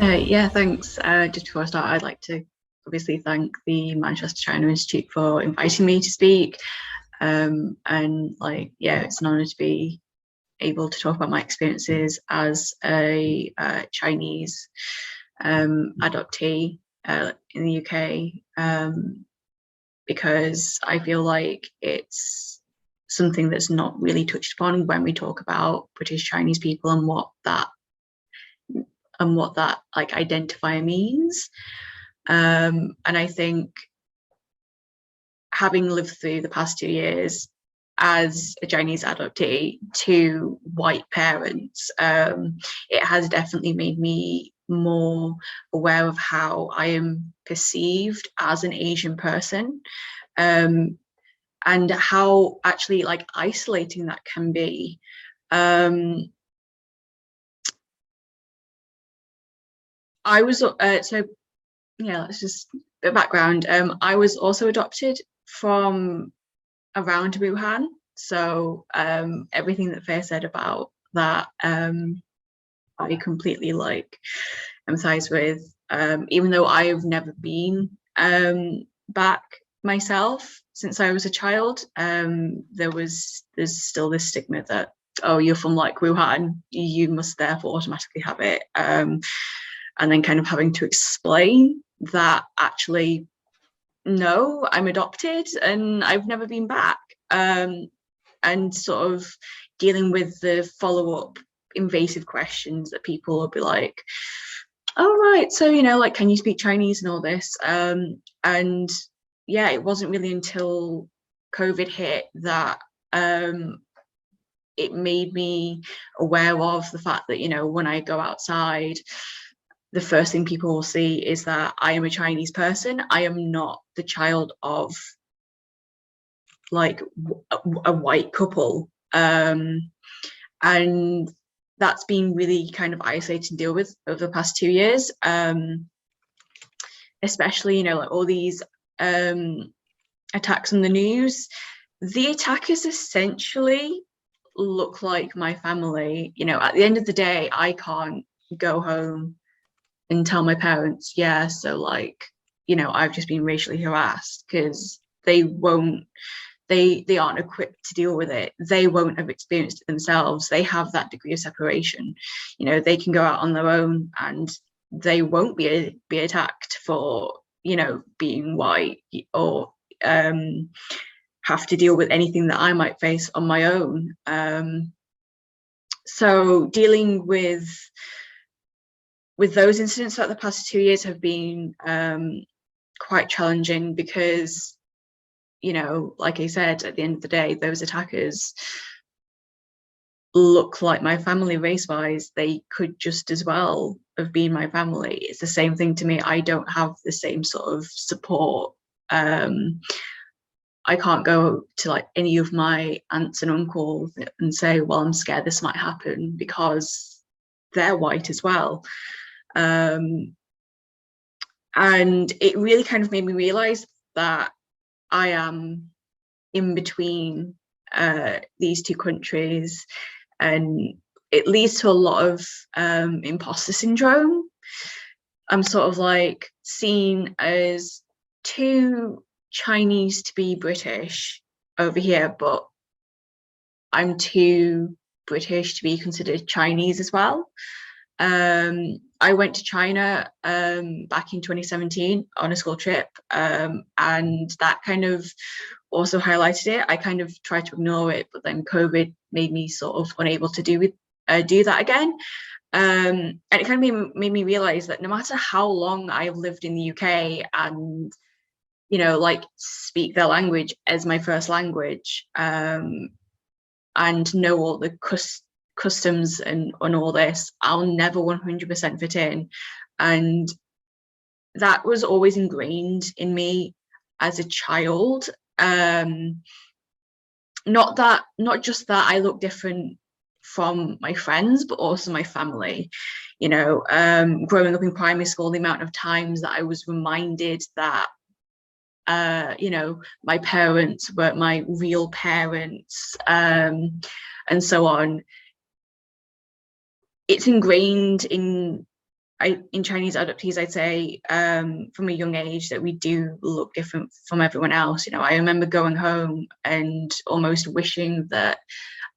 Yeah, thanks. Just before I start, I'd like to obviously thank the Manchester China Institute for inviting me to speak. And yeah, it's an honour to be able to talk about my experiences as a Chinese adoptee in the UK, because I feel like it's something that's not really touched upon when we talk about British Chinese people and what that like identifier means. And I think having lived through the past 2 years as a Chinese adoptee to white parents, it has definitely made me more aware of how I am perceived as an Asian person, and how actually like isolating that can be. I was so yeah, let's just a bit of background. I was also adopted from around Wuhan, so everything that Feiya said about that, I completely like empathize with. Even though I've never been back myself since I was a child, there's still this stigma that, oh, you're from like Wuhan, you must therefore automatically have it. And then kind of having to explain that actually, no, I'm adopted and I've never been back. And sort of dealing with the follow-up invasive questions that people will be like, oh, right, so, you know, like, can you speak Chinese and all this? And yeah, it wasn't really until COVID hit that it made me aware of the fact that, you know, when I go outside, the first thing people will see is that I am a Chinese person. I am not the child of like a white couple. And that's been really kind of isolating to deal with over the past 2 years. Especially, you know, like all these attacks on the news. The attackers essentially look like my family. You know, at the end of the day, I can't go home and tell my parents, yeah, so like, you know, I've just been racially harassed, because they aren't equipped to deal with it. They won't have experienced it themselves. They have that degree of separation. You know, they can go out on their own and they won't be attacked for, you know, being white, or have to deal with anything that I might face on my own. So dealing with those incidents throughout the past 2 years have been quite challenging, because, you know, like I said, at the end of the day, those attackers look like my family race-wise. They could just as well have been my family. It's the same thing to me. I don't have the same sort of support. I can't go to like any of my aunts and uncles and say, well, I'm scared this might happen, because they're white as well. And it really kind of made me realize that I am in between these two countries, and it leads to a lot of imposter syndrome. I'm sort of like seen as too Chinese to be British over here, but I'm too British to be considered Chinese as well. I went to China back in 2017 on a school trip, and that kind of also highlighted it. I kind of tried to ignore it, but then COVID made me sort of unable to do that again. And it kind of made me realize that no matter how long I've lived in the UK and, you know, like speak their language as my first language, and know all the customs and all this, I'll never 100% fit in. And that was always ingrained in me as a child. Not just that I look different from my friends, but also my family. You know, growing up in primary school, the amount of times that I was reminded that you know, my parents weren't my real parents, and so on. It's ingrained in in Chinese adoptees, I'd say from a young age that we do look different from everyone else. You know, I remember going home and almost wishing that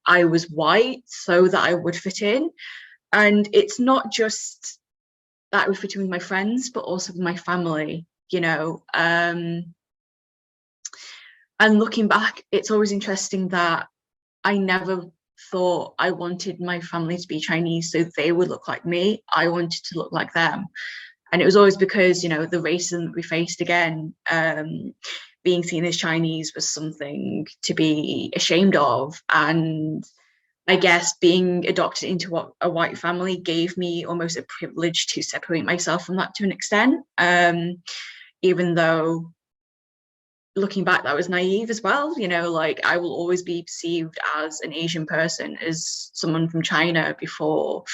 I was white so that I would fit in. And it's not just that I would fit in with my friends, but also with my family, you know. And looking back, it's always interesting that I never thought I wanted my family to be Chinese so they would look like me. I wanted to look like them. And it was always because, you know, the racism that we faced again, being seen as Chinese was something to be ashamed of. And I guess being adopted into a white family gave me almost a privilege to separate myself from that to an extent, even though looking back, that was naive as well. You know, like I will always be perceived as an Asian person, as someone from China, before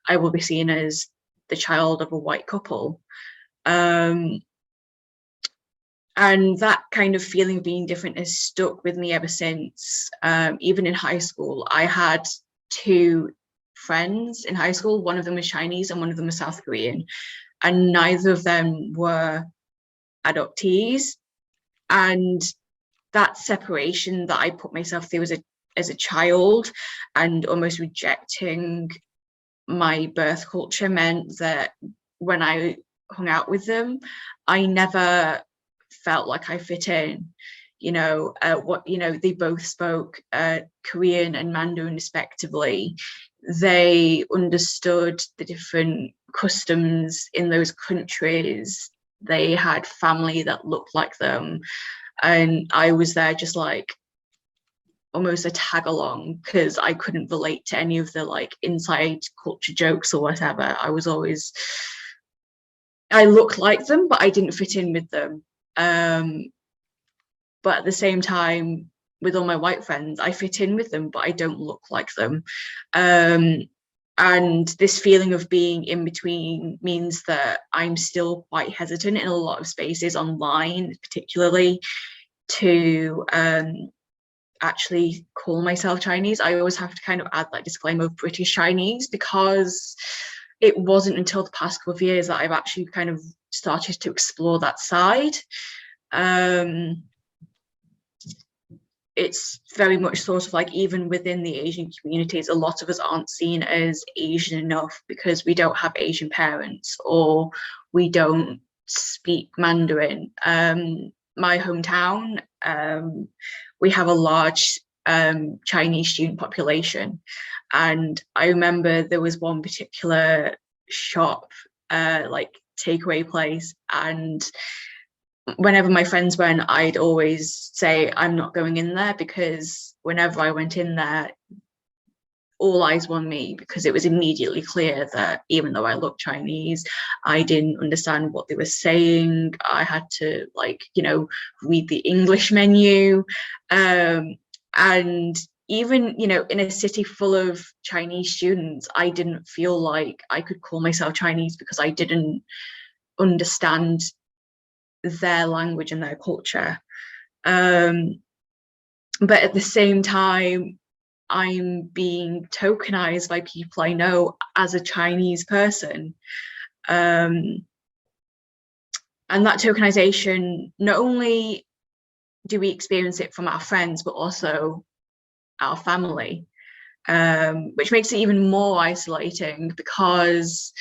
I will be seen as the child of a white couple. And that kind of feeling of being different has stuck with me ever since. Even in high school, I had 2 friends in high school. One of them was Chinese and one of them was South Korean, and neither of them were adoptees. And that separation that I put myself through as a child, and almost rejecting my birth culture, meant that when I hung out with them, I never felt like I fit in. You know, they both spoke Korean and Mandarin respectively. They understood the different customs in those countries. They had family that looked like them, and I was there just like almost a tag along because I couldn't relate to any of the like inside culture jokes or whatever. I looked like them, but I didn't fit in with them. But at the same time, with all my white friends, I fit in with them, but I don't look like them. And this feeling of being in between means that I'm still quite hesitant in a lot of spaces online, particularly, to actually call myself Chinese. I always have to kind of add that disclaimer of British Chinese, because it wasn't until the past couple of years that I've actually kind of started to explore that side. It's very much sort of like, even within the Asian communities, a lot of us aren't seen as Asian enough because we don't have Asian parents or we don't speak Mandarin. My hometown, we have a large Chinese student population, and I remember there was one particular shop, like takeaway place, and whenever my friends went, I'd always say I'm not going in there, because whenever I went in there, all eyes were on me, because it was immediately clear that even though I looked Chinese, I didn't understand what they were saying. I had to, like, you know, read the English menu. And even, you know, in a city full of Chinese students, I didn't feel like I could call myself Chinese because I didn't understand their language and their culture. But at the same time, I'm being tokenized by people I know as a Chinese person. And that tokenization, not only do we experience it from our friends, but also our family, which makes it even more isolating, because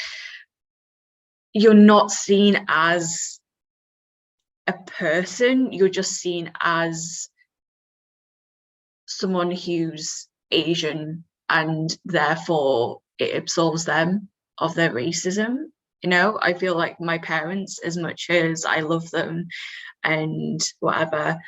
you're not seen as a person, you're just seen as someone who's Asian, and therefore it absolves them of their racism. You know, I feel like my parents, as much as I love them and whatever,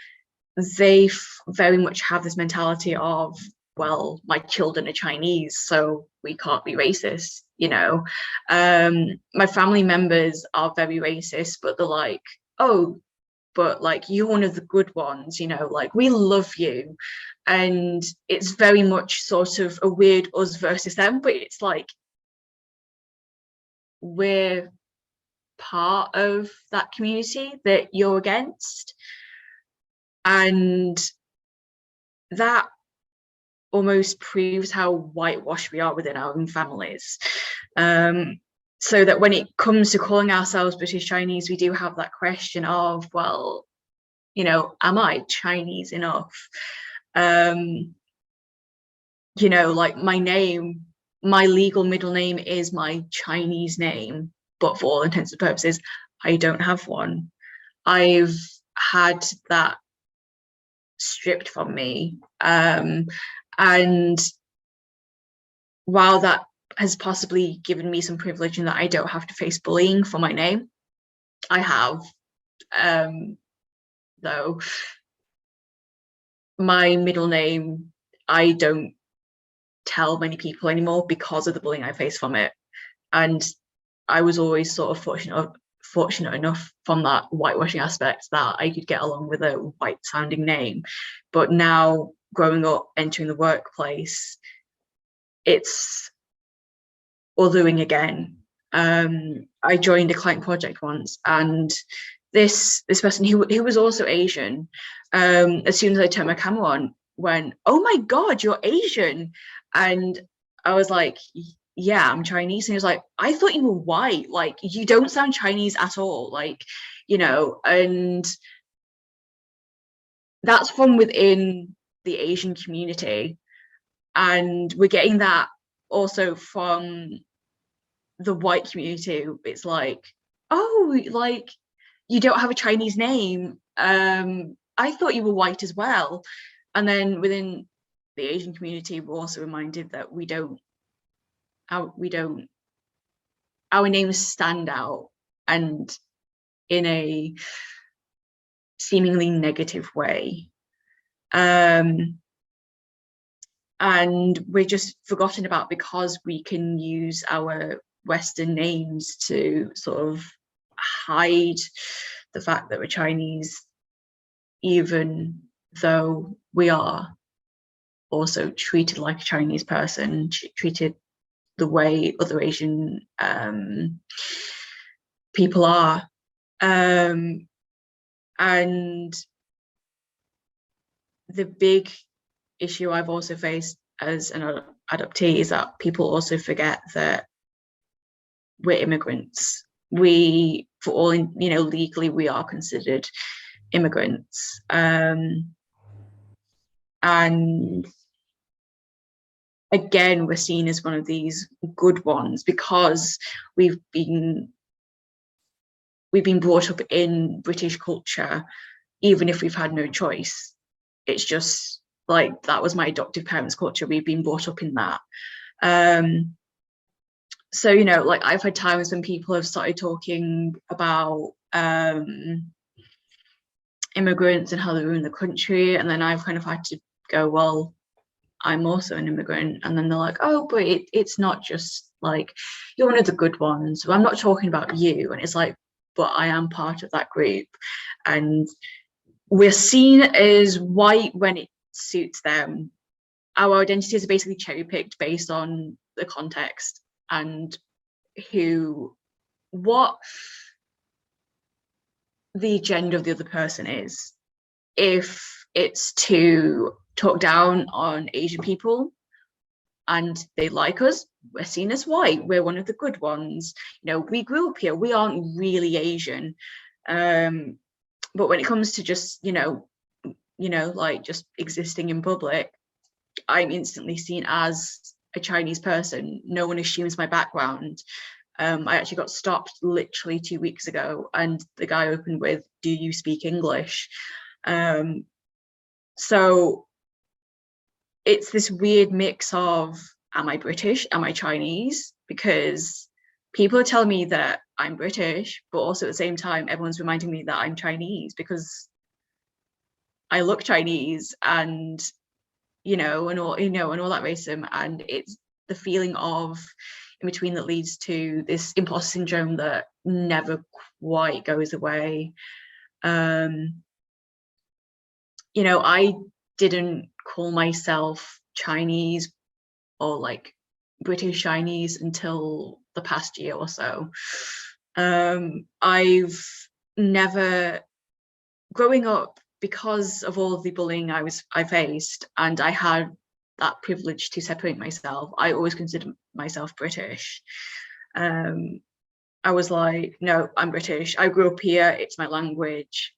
they very much have this mentality of, well, my children are Chinese, so we can't be racist, you know. My family members are very racist, but they're like, oh, but like, you're one of the good ones, you know, like, we love you. And it's very much sort of a weird us versus them, but it's like, we're part of that community that you're against. And that almost proves how whitewashed we are within our own families. so that when it comes to calling ourselves British Chinese, we do have that question of, well, you know, am I Chinese enough? You know, like my name, my legal middle name is my Chinese name, but for all intents and purposes, I don't have one. I've had that stripped from me. And while that has possibly given me some privilege in that I don't have to face bullying for my name, I have, though, my middle name, I don't tell many people anymore because of the bullying I face from it. And I was always sort of fortunate enough from that whitewashing aspect that I could get along with a white sounding name. But now growing up, entering the workplace, it's othering again. I joined a client project once, and this person who was also Asian, as soon as I turned my camera on, went, "Oh my God, you're Asian." And I was like, yeah, I'm Chinese. And he was like, I thought you were white, like you don't sound Chinese at all, like, you know. And that's from within the Asian community, and we're getting that also from the white community. It's like, oh, like you don't have a Chinese name, I thought you were white as well. And then within the Asian community, we're also reminded that our names stand out, and in a seemingly negative way. And we're just forgotten about because we can use our Western names to sort of hide the fact that we're Chinese, even though we are also treated like a Chinese person, treated the way other Asian people are. And the big issue I've also faced as an adoptee is that people also forget that we're immigrants. We, for all, you know, legally we are considered immigrants. And again, we're seen as one of these good ones because we've been brought up in British culture, even if we've had no choice. It's just like, that was my adoptive parents' culture. We've been brought up in that. So, you know, like I've had times when people have started talking about immigrants and how they ruin the country, and then I've kind of had to go, well, I'm also an immigrant. And then they're like, oh, but it's not just like, you're one of the good ones, I'm not talking about you. And it's like, but I am part of that group, and we're seen as white when it suits them. Our identities are basically cherry picked based on the context and what the agenda of the other person is. If it's to talk down on Asian people and they like us, we're seen as white, we're one of the good ones, you know, we grew up here, we aren't really Asian. But when it comes to just, you know, like just existing in public, I'm instantly seen as a Chinese person. No one assumes my background. I actually got stopped literally 2 weeks ago, and the guy opened with, "Do you speak English?" So it's this weird mix of, am I British? Am I Chinese? Because people are telling me that I'm British, but also at the same time, everyone's reminding me that I'm Chinese because I look Chinese, and you know, and all, you know, and all that racism. And it's the feeling of in between that leads to this imposter syndrome that never quite goes away. You know, I didn't call myself Chinese or like British Chinese until the past year or so. I've never, growing up, because of all the bullying I faced, and I had that privilege to separate myself, I always considered myself British. I was like, no, I'm British. I grew up here. It's my language.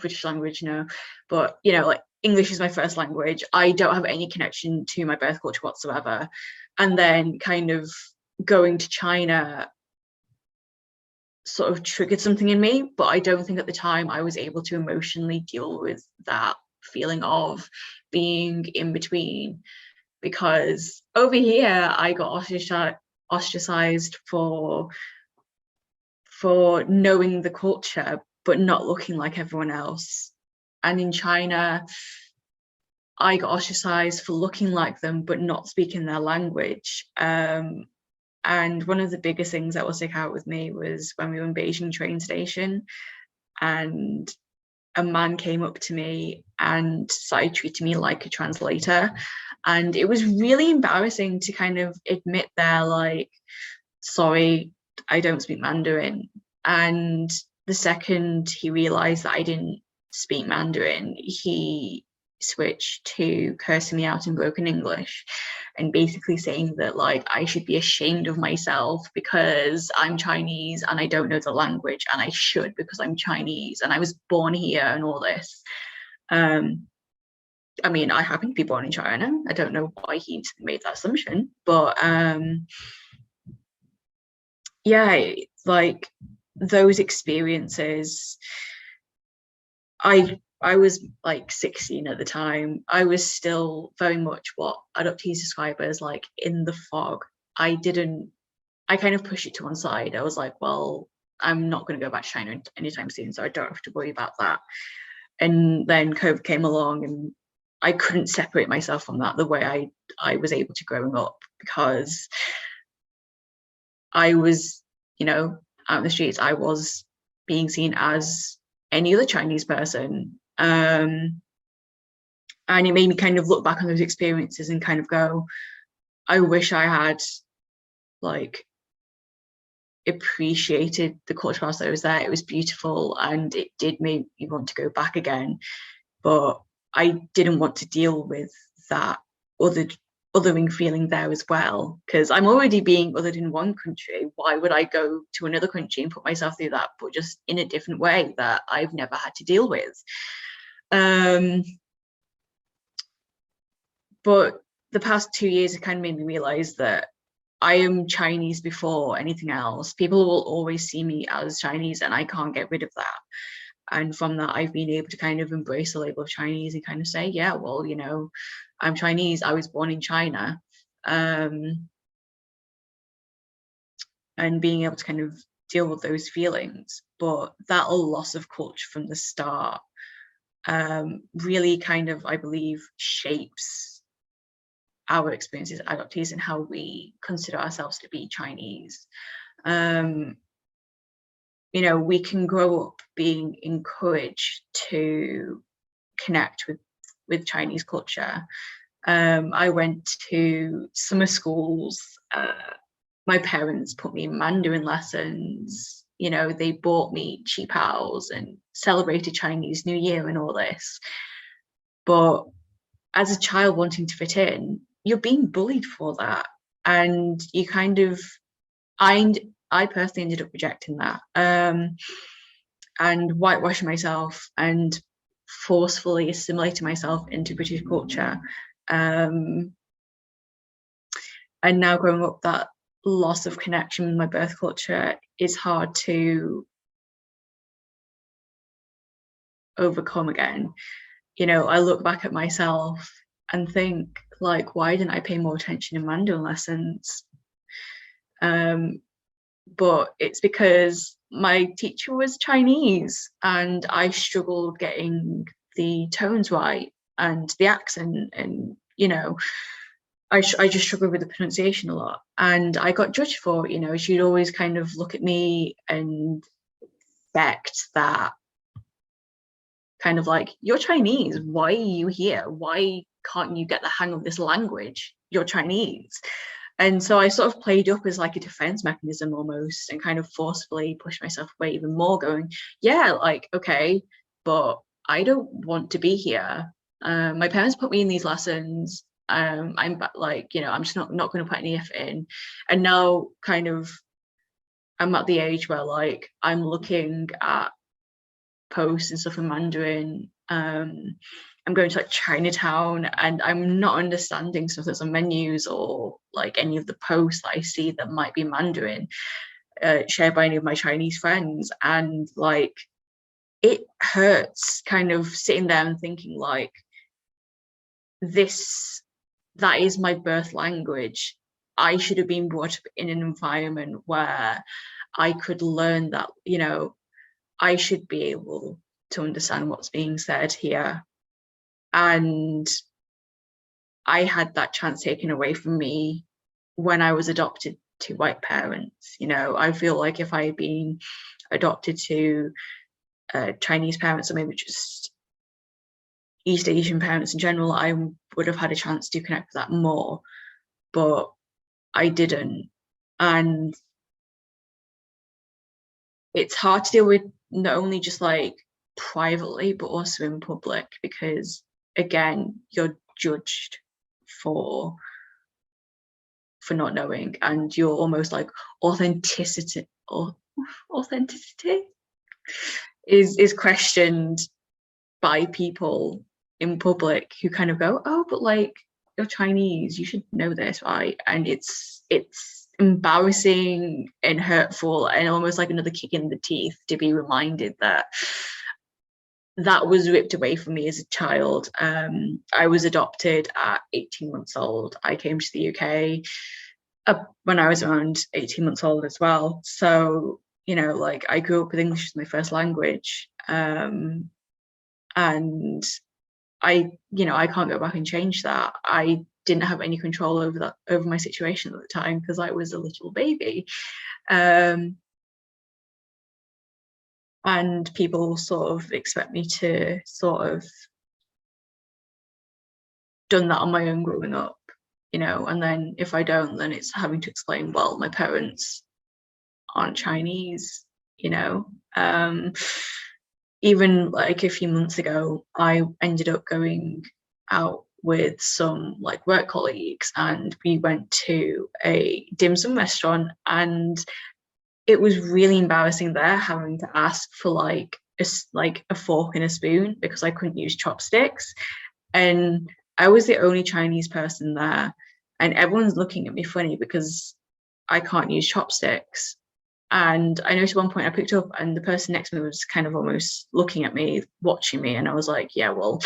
British language, no. But, you know, like English is my first language. I don't have any connection to my birth culture whatsoever. And then kind of going to China sort of triggered something in me, but I don't think at the time I was able to emotionally deal with that feeling of being in between, because over here I got ostracized for knowing the culture but not looking like everyone else, and in China I got ostracized for looking like them but not speaking their language. And one of the biggest things that will stick out with me was when we were in Beijing train station, and a man came up to me and started treating me like a translator. And it was really embarrassing to kind of admit there, like, sorry, I don't speak Mandarin. And the second he realized that I didn't speak Mandarin, he switched to cursing me out in broken English and basically saying that, like, I should be ashamed of myself because I'm Chinese and I don't know the language, and I should because I'm Chinese and I was born here and all this. I mean, I happen to be born in China. I don't know why he made that assumption, but yeah, like those experiences, I was like 16 at the time. I was still very much what adoptees describe as like in the fog. I kind of pushed it to one side. I was like, well, I'm not going to go back to China anytime soon, so I don't have to worry about that. And then COVID came along and I couldn't separate myself from that the way I was able to growing up, because I was, you know, out in the streets, I was being seen as any other Chinese person. And it made me kind of look back on those experiences and kind of go, I wish I had like appreciated the culture whilst I was there. It was beautiful and it did make me want to go back again, but I didn't want to deal with that othering feeling there as well, because I'm already being othered in one country. Why would I go to another country and put myself through that, but just in a different way that I've never had to deal with? But the past 2 years, it kind of made me realize that I am Chinese before anything else. People will always see me as Chinese and I can't get rid of that. And from that, I've been able to kind of embrace the label of Chinese and kind of say, yeah, well, you know, I'm Chinese. I was born in China. And being able to kind of deal with those feelings. But that loss of culture from the start really kind of, I believe, shapes our experiences as adoptees and how we consider ourselves to be Chinese. You know, we can grow up being encouraged to connect with Chinese culture. I went to summer schools. My parents put me in Mandarin lessons. You know, they bought me 𝗘𝗲𝗁 and celebrated Chinese New Year and all this. But as a child wanting to fit in, you're being bullied for that. And you kind of, I personally ended up rejecting that and whitewashing myself and forcefully assimilating myself into British culture. And now growing up, that loss of connection with my birth culture is hard to overcome again. You know, I look back at myself and think, like, why didn't I pay more attention in Mandarin lessons? But it's because my teacher was Chinese and I struggled getting the tones right and the accent, and, you know, I just struggled with the pronunciation a lot, and I got judged for it. You know, she'd always kind of look at me and expect that kind of like, you're Chinese, why are you here? Why can't you get the hang of this language? You're Chinese. And so I sort of played up as like a defense mechanism almost, and kind of forcefully pushed myself away even more, going, yeah, like, okay, but I don't want to be here. My parents put me in these lessons. I'm like, you know, I'm just not going to put any effort in. And now kind of I'm at the age where like I'm looking at posts and stuff in Mandarin. I'm going to like Chinatown and I'm not understanding stuff that's on menus or like any of the posts that I see that might be Mandarin shared by any of my Chinese friends. And like, it hurts kind of sitting there and thinking like, that is my birth language. I should have been brought up in an environment where I could learn that, you know, I should be able to understand what's being said here. And I had that chance taken away from me when I was adopted to white parents. You know, I feel like if I had been adopted to Chinese parents, or maybe just East Asian parents in general, I would have had a chance to connect with that more, but I didn't. And it's hard to deal with, not only just like privately, but also in public, because again, you're judged for not knowing, and you're almost like authenticity is questioned by people in public who kind of go, oh, but like, you're Chinese, you should know this, right? And it's embarrassing and hurtful and almost like another kick in the teeth to be reminded that that was ripped away from me as a child. I was adopted at 18 months old. I came to the UK when I was around 18 months old as well. So, you know, like I grew up with English as my first language. And I can't go back and change that. I didn't have any control over my situation at the time because I was a little baby. And people sort of expect me to sort of done that on my own growing up, you know, and then if I don't, then it's having to explain, well, my parents aren't Chinese, you know. Even like a few months ago, I ended up going out with some like work colleagues and we went to a dim sum restaurant, and it was really embarrassing there having to ask for like a fork and a spoon because I couldn't use chopsticks, and I was the only Chinese person there, and everyone's looking at me funny because I can't use chopsticks. And I noticed at one point I picked up and the person next to me was kind of almost looking at me, watching me, and I was like, yeah, well,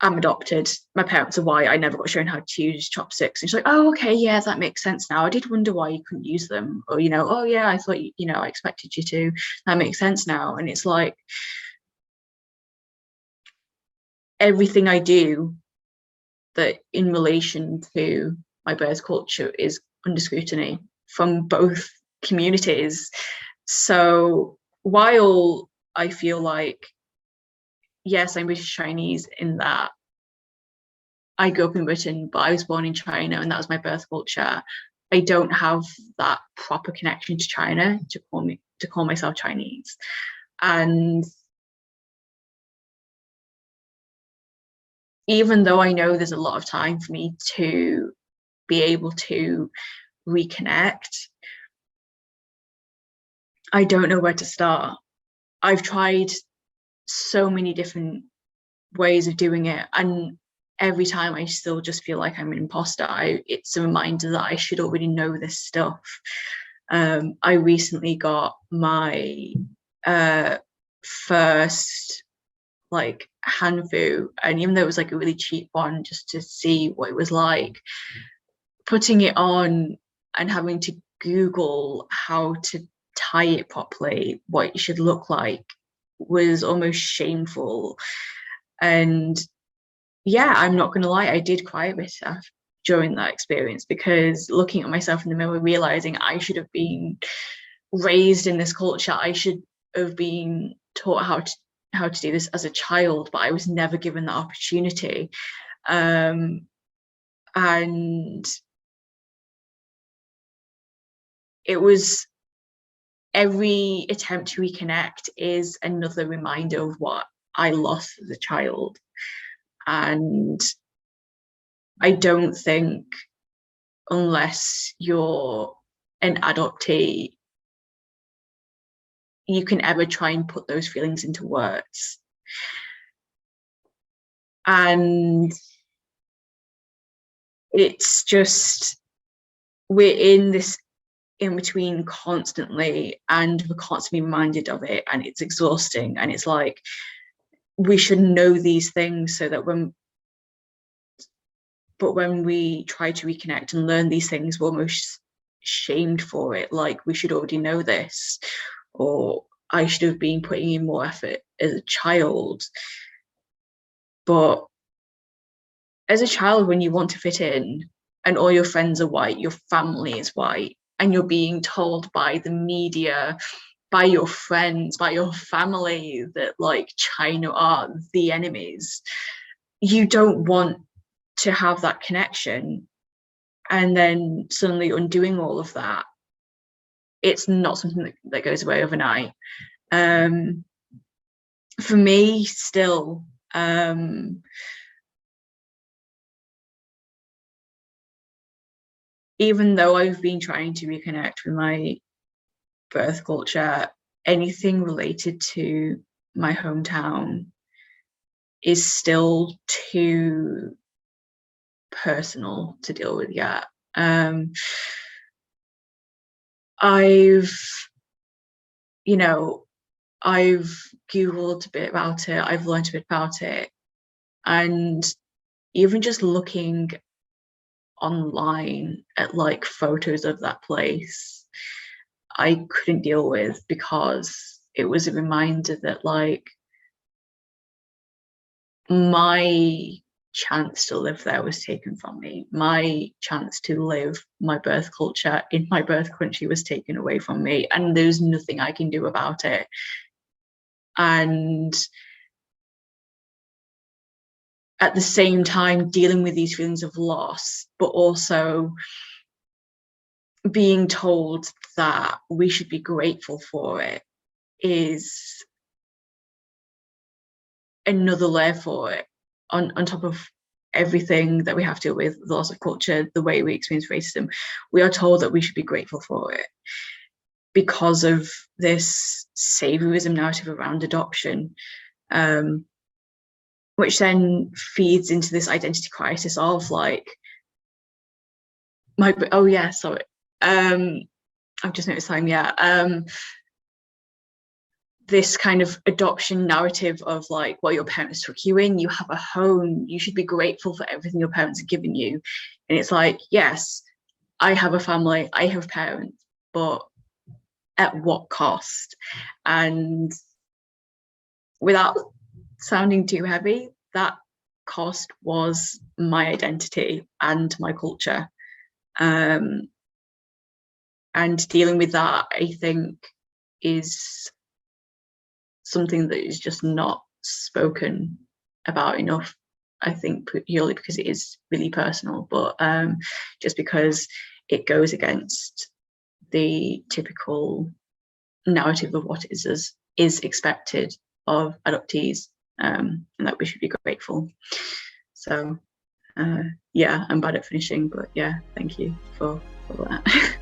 I'm adopted. My parents are white. I never got shown how to use chopsticks. And she's like, oh, okay, yeah, that makes sense now. I did wonder why you couldn't use them. Or, you know, oh, yeah, I thought, you know, I expected you to. That makes sense now. And it's like, everything I do that in relation to my birth culture is under scrutiny from both communities. So while I feel like, yes, I'm British Chinese in that I grew up in Britain, but I was born in China and that was my birth culture, I don't have that proper connection to China to call myself Chinese. And even though I know there's a lot of time for me to be able to reconnect, I don't know where to start. I've tried so many different ways of doing it, and every time I still just feel like I'm an imposter. It's a reminder that I should already know this stuff. I recently got my first like hanfu, and even though it was like a really cheap one just to see what it was like, putting it on and having to Google how to tie it properly, what it should look like, was almost shameful. And yeah, I'm not gonna lie, I did cry a bit during that experience, because looking at myself in the mirror, realizing I should have been raised in this culture, I should have been taught how to do this as a child, but I was never given that opportunity. And it was, every attempt to reconnect is another reminder of what I lost as a child. And I don't think, unless you're an adoptee, you can ever try and put those feelings into words. And it's just, we're in this in between constantly, and we're constantly reminded of it, and it's exhausting. And it's like, we should know these things so that when we try to reconnect and learn these things, we're almost shamed for it. Like, we should already know this, or I should have been putting in more effort as a child. But as a child, when you want to fit in and all your friends are white, your family is white, and you're being told by the media, by your friends, by your family that like China are the enemies, you don't want to have that connection. And then suddenly undoing all of that, it's not something that goes away overnight. For me, still, even though I've been trying to reconnect with my birth culture, anything related to my hometown is still too personal to deal with yet. I've Googled a bit about it, I've learned a bit about it, and even just looking online at like photos of that place, I couldn't deal with, because it was a reminder that like my chance to live there was taken from me. My chance to live my birth culture in my birth country was taken away from me, and there's nothing I can do about it. And at the same time, dealing with these feelings of loss, but also being told that we should be grateful for it, is another layer for it, on top of everything that we have to deal with, the loss of culture, the way we experience racism. We are told that we should be grateful for it because of this saviorism narrative around adoption, which then feeds into this identity crisis of like, I've just noticed time, this kind of adoption narrative of like, well, your parents took you in, you have a home, you should be grateful for everything your parents have given you. And it's like, yes, I have a family, I have parents, but at what cost? And without sounding too heavy, that cost was my identity and my culture. And dealing with that, I think, is something that is just not spoken about enough, I think, purely because it is really personal, but just because it goes against the typical narrative of what is expected of adoptees, and that we should be grateful. So yeah, I'm bad at finishing, but yeah, thank you for that.